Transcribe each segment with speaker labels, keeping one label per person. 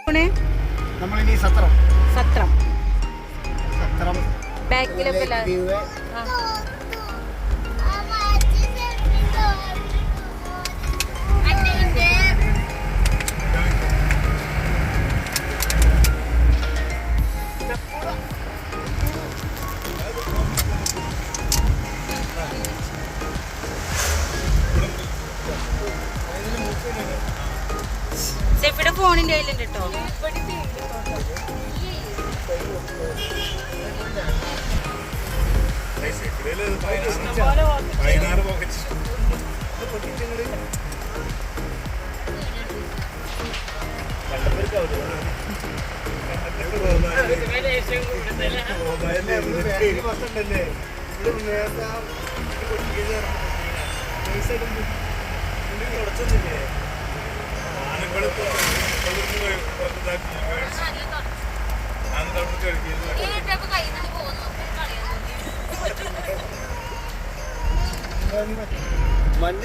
Speaker 1: നമ്മളിനി സത്രം
Speaker 2: സത്രം
Speaker 1: സത്രം
Speaker 2: ബാക്കിലൊക്കെ സെഫിയുടെ ഫോണിൻ്റെ കയ്യിലുണ്ട് കേട്ടോ.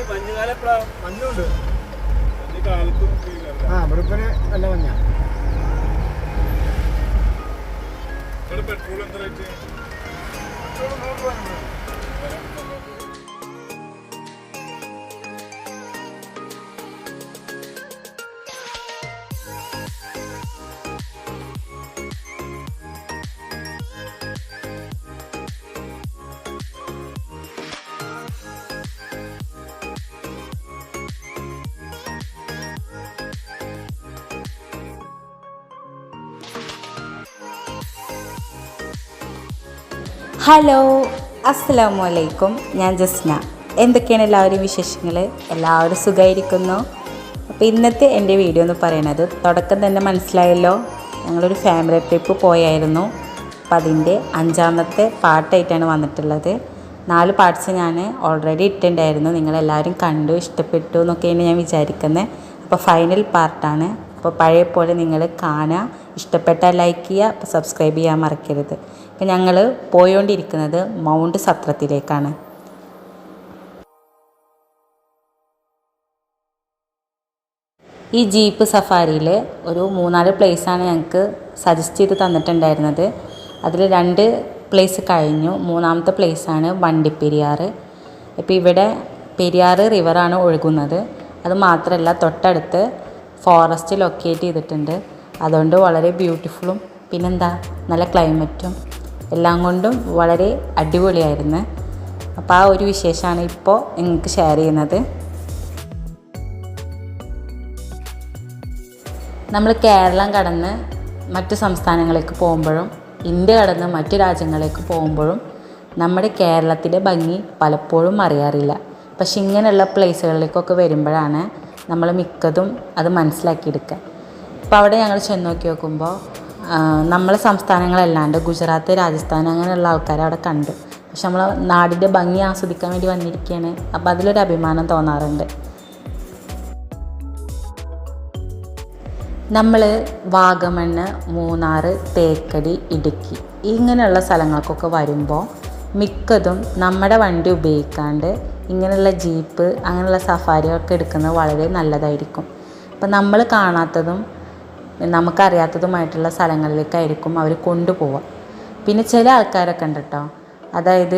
Speaker 1: മഞ്ഞുകാലം എപ്പോഴാ? മഞ്ഞുണ്ട് കാലത്തും. വെളുപ്പിന് നല്ല മഞ്ഞ. പെട്രോൾ എന്താ റേറ്റ്? പെട്രോൾ 100 രൂപ.
Speaker 2: ഹലോ, അസ്സലാമു അലൈക്കും. ഞാൻ ജസ്ന. എന്തൊക്കെയാണ് എല്ലാവരും വിശേഷങ്ങൾ? എല്ലാവരും സുഖമായിരിക്കുന്നു. അപ്പോൾ ഇന്നത്തെ എൻ്റെ വീഡിയോ എന്ന് പറയുന്നത്, തുടക്കം തന്നെ മനസ്സിലായല്ലോ, ഞങ്ങളൊരു ഫാമിലി ട്രിപ്പ് പോയായിരുന്നു. അപ്പോൾ അതിൻ്റെ 5ാമത്തെ പാർട്ടായിട്ടാണ് വന്നിട്ടുള്ളത്. 4 പാർട്സ് ഞാൻ ഓൾറെഡി ഇട്ടിട്ടുണ്ടായിരുന്നു. നിങ്ങളെല്ലാവരും കണ്ടു ഇഷ്ടപ്പെട്ടു എന്നൊക്കെയാണ് ഞാൻ വിചാരിക്കുന്നത്. അപ്പോൾ ഫൈനൽ പാർട്ടാണ്. അപ്പോൾ പഴയ പോലെ നിങ്ങൾ കാണുക, ഇഷ്ടപ്പെട്ടാൽ ലൈക്ക് ചെയ്യുക, അപ്പോൾ സബ്സ്ക്രൈബ് ചെയ്യാൻ മറക്കരുത്. അപ്പോൾ ഞങ്ങൾ പോയോണ്ടിരിക്കുന്നത് മൗണ്ട് സത്രത്തിലേക്കാണ്. ഈ ജീപ്പ് സഫാരിയിൽ ഒരു 3-4 പ്ലേസാണ് ഞങ്ങൾക്ക് സജസ്റ്റ് ചെയ്ത് തന്നിട്ടുണ്ടായിരുന്നത്. അതിൽ 2 പ്ലേസ് കഴിഞ്ഞു. 3ാമത്തെ പ്ലേസാണ് വണ്ടിപ്പെരിയാർ. ഇപ്പോൾ ഇവിടെ പെരിയാർ റിവറാണ് ഒഴുകുന്നത്. അത് മാത്രമല്ല തൊട്ടടുത്ത് ഫോറസ്റ്റ് ലൊക്കേറ്റ് ചെയ്തിട്ടുണ്ട്. അതുകൊണ്ട് വളരെ ബ്യൂട്ടിഫുള്ളും പിന്നെന്താ നല്ല ക്ലൈമറ്റും എല്ലാം കൊണ്ടും വളരെ അടിപൊളിയായിരുന്നു. അപ്പോൾ ആ ഒരു വിശേഷമാണ് ഇപ്പോൾ നിങ്ങൾക്ക് ഷെയർ ചെയ്യുന്നത്. നമ്മൾ കേരളം കടന്ന് മറ്റു സംസ്ഥാനങ്ങളിലേക്ക് പോകുമ്പോഴും ഇന്ത്യ കടന്ന് മറ്റു രാജ്യങ്ങളിലേക്ക് പോകുമ്പോഴും നമ്മുടെ കേരളത്തിലെ ഭംഗി പലപ്പോഴും അറിയാറില്ല. പക്ഷെ ഇങ്ങനെയുള്ള പ്ലേസുകളിലേക്കൊക്കെ വരുമ്പോഴാണ് നമ്മൾ മിക്കതും അത് മനസ്സിലാക്കിയെടുക്കുക. അപ്പോൾ അവിടെ ഞങ്ങൾ ചെന്ന് നോക്കുമ്പോൾ നമ്മളെ സംസ്ഥാനങ്ങളല്ലാണ്ട് ഗുജറാത്ത്, രാജസ്ഥാൻ അങ്ങനെയുള്ള ആൾക്കാരെ അവിടെ കണ്ടു. പക്ഷെ നമ്മൾ നാടിൻ്റെ ഭംഗി ആസ്വദിക്കാൻ വേണ്ടി വന്നിരിക്കുകയാണ്. അപ്പോൾ അതിലൊരു അഭിമാനം തോന്നാറുണ്ട്. നമ്മൾ വാഗമണ്ണ്, മൂന്നാർ, തേക്കടി, ഇടുക്കി ഇങ്ങനെയുള്ള സ്ഥലങ്ങൾക്കൊക്കെ വരുമ്പോൾ മിക്കതും നമ്മുടെ വണ്ടി ഉപയോഗിക്കാണ്ട് ഇങ്ങനെയുള്ള ജീപ്പ് അങ്ങനെയുള്ള സഫാരിയൊക്കെ എടുക്കുന്നത് വളരെ നല്ലതായിരിക്കും. അപ്പം നമ്മൾ കാണാത്തതും നമുക്കറിയാത്തതുമായിട്ടുള്ള സ്ഥലങ്ങളിലേക്കായിരിക്കും അവർ കൊണ്ടുപോവുക. പിന്നെ ചില ആൾക്കാരൊക്കെ ഉണ്ട് കേട്ടോ, അതായത്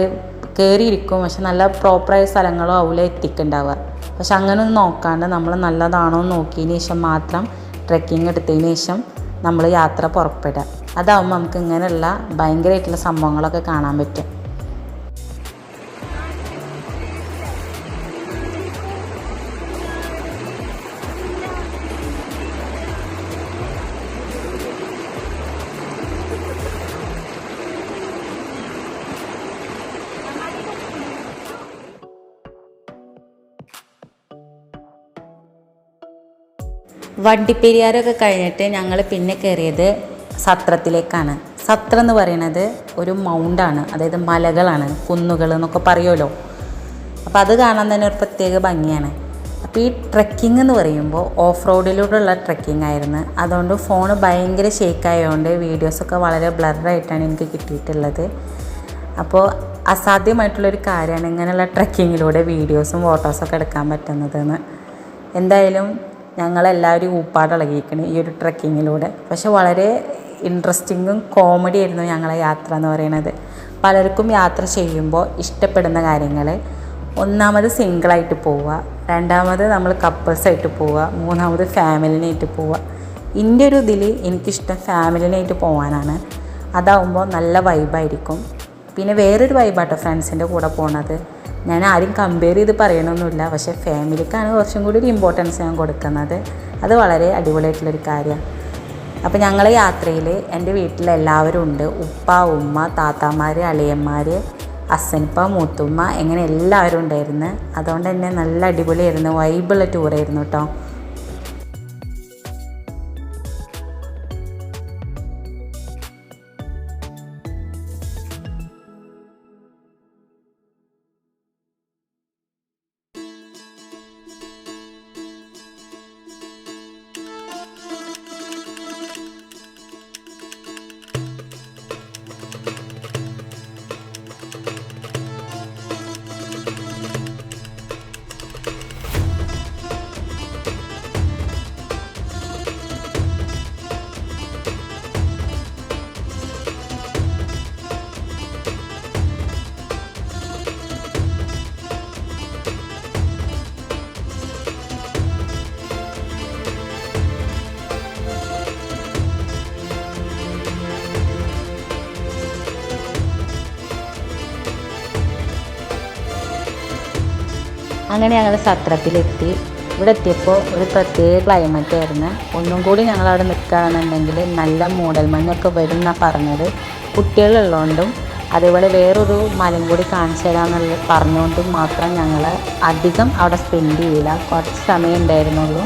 Speaker 2: കയറിയിരിക്കും പക്ഷെ നല്ല പ്രോപ്പറായ സ്ഥലങ്ങളോ ആവില്ല എത്തിക്കുന്നുണ്ടാവുക. പക്ഷെ അങ്ങനെ ഒന്നും നോക്കാണ്ട് നമ്മൾ നല്ലതാണോ എന്ന് നോക്കിയതിന് ശേഷം മാത്രം ട്രെക്കിങ് എടുത്തതിന് ശേഷം നമ്മൾ യാത്ര പുറപ്പെടുക. അതാവുമ്പോൾ നമുക്ക് ഇങ്ങനെയുള്ള ഭയങ്കരമായിട്ടുള്ള സംഭവങ്ങളൊക്കെ കാണാൻ പറ്റും. വണ്ടിപ്പെരിയാറൊക്കെ കഴിഞ്ഞിട്ട് ഞങ്ങൾ പിന്നെ കയറിയത് സത്രത്തിലേക്കാണ്. സത്രം എന്ന് പറയുന്നത് ഒരു മൗണ്ടാണ്, അതായത് മലകളാണ്, കുന്നുകൾ എന്നൊക്കെ പറയുമല്ലോ. അപ്പോൾ അത് കാണാൻ തന്നെ ഒരു പ്രത്യേക ഭംഗിയാണ്. അപ്പോൾ ഈ ട്രെക്കിംഗ് എന്ന് പറയുമ്പോൾ ഓഫ് റോഡിലൂടെയുള്ള ട്രെക്കിംഗ് ആയിരുന്നു. അതുകൊണ്ട് ഫോൺ ഭയങ്കര ഷേക്കായതുകൊണ്ട് വീഡിയോസൊക്കെ വളരെ ബ്ലറായിട്ടാണ് എനിക്ക് കിട്ടിയിട്ടുള്ളത്. അപ്പോൾ അസാധ്യമായിട്ടുള്ളൊരു കാര്യമാണ് ഇങ്ങനെയുള്ള ട്രെക്കിങ്ങിലൂടെ വീഡിയോസും ഫോട്ടോസൊക്കെ എടുക്കാൻ പറ്റുന്നതെന്ന്. എന്തായാലും ഞങ്ങളെല്ലാവരും ഊപ്പാടിളകിയിരിക്കണം ഈ ഒരു ട്രക്കിങ്ങിലൂടെ. പക്ഷെ വളരെ ഇൻട്രസ്റ്റിങ്ങും കോമഡി ആയിരുന്നു ഞങ്ങളെ യാത്ര എന്ന് പറയുന്നത്. പലർക്കും യാത്ര ചെയ്യുമ്പോൾ ഇഷ്ടപ്പെടുന്ന കാര്യങ്ങൾ, ഒന്നാമത് സിംഗിളായിട്ട് പോവുക, രണ്ടാമത് നമ്മൾ കപ്പിൾസായിട്ട് പോവുക, മൂന്നാമത് ഫാമിലിനായിട്ട് പോവുക. എൻ്റെ ഒരു ഇതിൽ എനിക്കിഷ്ടം ഫാമിലിനായിട്ട് പോകാനാണ്. അതാവുമ്പോൾ നല്ല വൈബായിരിക്കും. പിന്നെ വേറൊരു വൈബാട്ടോ ഫ്രണ്ട്സിൻ്റെ കൂടെ പോണത്. ഞാൻ ആരും കമ്പയർ ചെയ്ത് പറയണമെന്നില്ല, പക്ഷേ ഫാമിലിക്കാണ് കുറച്ചും കൂടി ഒരു ഇമ്പോർട്ടൻസ് ഞാൻ കൊടുക്കുന്നത്. അത് വളരെ അടിപൊളിയായിട്ടുള്ളൊരു കാര്യമാണ്. അപ്പോൾ ഞങ്ങൾ യാത്രയിൽ എൻ്റെ വീട്ടിലെല്ലാവരും ഉണ്ട്. ഉപ്പ, ഉമ്മ, താത്താമാർ, അളിയന്മാർ, അസൻപ്പ, മൂത്തുമ്മ, എങ്ങനെ എല്ലാവരും ഉണ്ടായിരുന്നു. അതുകൊണ്ട് തന്നെ നല്ല അടിപൊളിയായിരുന്നു, വൈബുള്ള ടൂറായിരുന്നു കേട്ടോ. അങ്ങനെ ഞങ്ങൾ സത്രത്തിലെത്തി. ഇവിടെ എത്തിയപ്പോൾ ഒരു പ്രത്യേക ക്ലൈമറ്റ് ആയിരുന്നു. ഒന്നും കൂടി ഞങ്ങളവിടെ നിൽക്കുകയാണെന്നുണ്ടെങ്കിൽ നല്ല മൂടൽമഞ്ഞൊക്കെ വരും എന്നാണ് പറഞ്ഞത്. കുട്ടികളുള്ളതുകൊണ്ടും അതേപോലെ വേറൊരു മലയും കൂടി കാണിച്ചു തരാമെന്നുള്ള പറഞ്ഞുകൊണ്ടും മാത്രം ഞങ്ങൾ അധികം അവിടെ സ്പെൻഡ് ചെയ്യില്ല. കുറച്ച് സമയം ഉണ്ടായിരുന്നുള്ളൂ.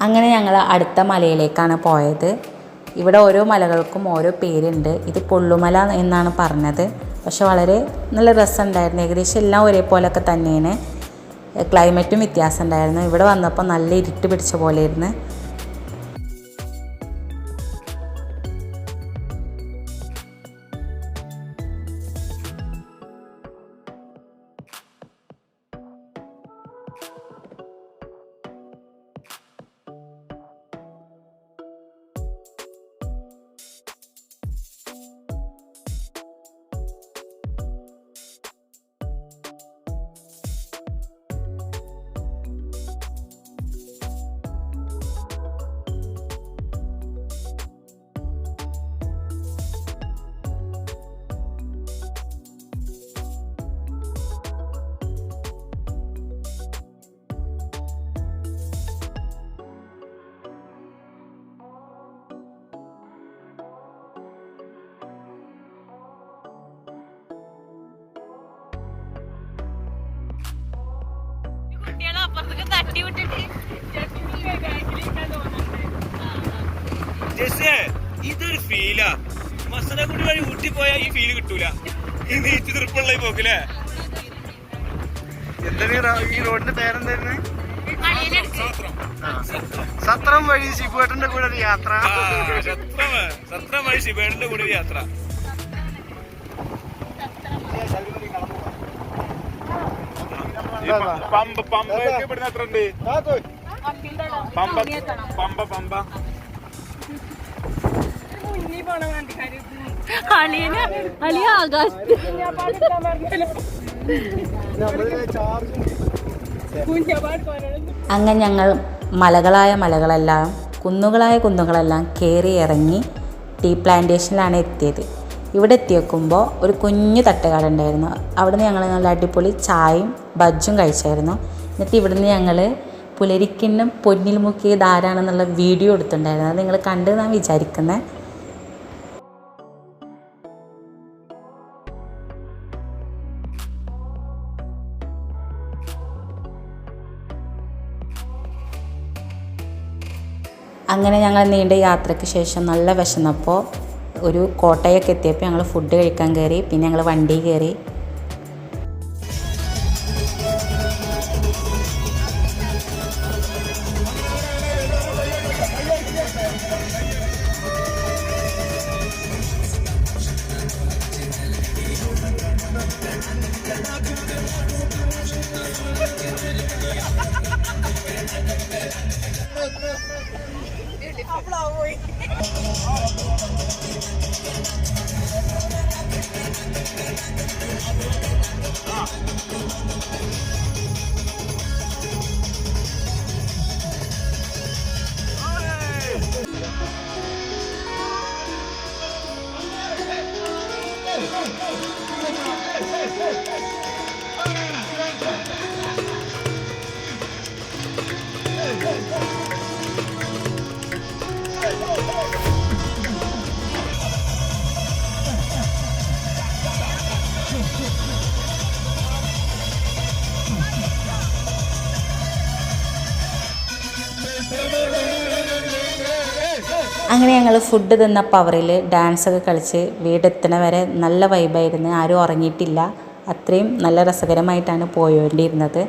Speaker 2: അങ്ങനെ ഞങ്ങൾ അടുത്ത മലയിലേക്കാണ് പോയത്. ഇവിടെ ഓരോ മലകൾക്കും ഓരോ പേരുണ്ട്. ഇത് പൊള്ളുമല എന്നാണ് പറഞ്ഞത്. പക്ഷെ വളരെ നല്ല രസമുണ്ടായിരുന്നു. ഏകദേശം എല്ലാം ഒരേപോലെയൊക്കെ തന്നെയാണ്. ക്ലൈമറ്റും വ്യത്യാസം ഉണ്ടായിരുന്നു. ഇവിടെ വന്നപ്പോൾ നല്ല ഇരുട്ട് പിടിച്ച പോലെയായിരുന്നു.
Speaker 3: ഇതൊരു ഫീലാ. മസനഗുഡി വഴി ഊട്ടി പോയാൽ ഈ ഫീല് കിട്ടൂല. ഈ നീച്ച് തീർപ്പുള്ള പോക്കില്ലേ.
Speaker 1: എന്താണ് ഈ റോഡിന്റെ പേരെന്തായിരുന്നു? സത്രം വഴി ശിബുവേട്ടന്റെ കൂടെ ഒരു യാത്ര.
Speaker 3: സത്രം വഴി ശിബുവേട്ടന്റെ കൂടെ ഒരു യാത്ര. പമ്പയൊക്കെ ഇവിടുന്ന് എത്ര ഉണ്ട്? പമ്പ
Speaker 2: അങ്ങനെ ഞങ്ങൾ മലകളായ മലകളെല്ലാം കുന്നുകളെല്ലാം കയറി ഇറങ്ങി ടീ പ്ലാന്റേഷനിലാണ് എത്തിയത്. ഇവിടെ എത്തിയേക്കുമ്പോൾ ഒരു കുഞ്ഞു തട്ടുകട ഉണ്ടായിരുന്നു. അവിടുന്ന് ഞങ്ങൾ നല്ല അടിപൊളി ചായയും ബജ്ജും കഴിച്ചായിരുന്നു. എന്നിട്ട് ഇവിടുന്ന് ഞങ്ങൾ പുലരിക്കിണ്ണം പൊന്നിൽ മുക്കിയത് ആരാണെന്നുള്ള വീഡിയോ എടുത്തിട്ടുണ്ടായിരുന്നു. അത് നിങ്ങൾ കണ്ട് ഞാൻ വിചാരിക്കുന്നത്. അങ്ങനെ ഞങ്ങൾ നീണ്ട യാത്രയ്ക്ക് ശേഷം നല്ല വിശന്നപ്പോൾ ഒരു കോട്ടയൊക്കെ എത്തിയപ്പോൾ ഞങ്ങൾ ഫുഡ് കഴിക്കാൻ കയറി. പിന്നെ ഞങ്ങൾ വണ്ടി കയറി. അങ്ങനെ ഞങ്ങൾ ഫുഡ് തിന്ന പവറിൽ ഡാൻസൊക്കെ കളിച്ച് വീടെത്തണ വരെ നല്ല വൈബായിരുന്നു. ആരും ഉറങ്ങിയിട്ടില്ല. അത്രയും നല്ല രസകരമായിട്ടാണ് പോയോണ്ടിരുന്നത്.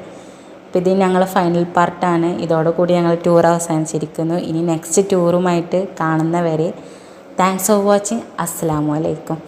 Speaker 2: അപ്പോൾ ഇത് ഞങ്ങൾ ഫൈനൽ പാർട്ടാണ്. ഇതോടുകൂടി ഞങ്ങൾ ടൂർ അവസാനിച്ചിരിക്കുന്നു. ഇനി നെക്സ്റ്റ് ടൂറുമായിട്ട് കാണുന്നവരെ താങ്ക്സ് ഫോർ വാച്ചിങ്. അസ്സലാമു അലൈക്കും.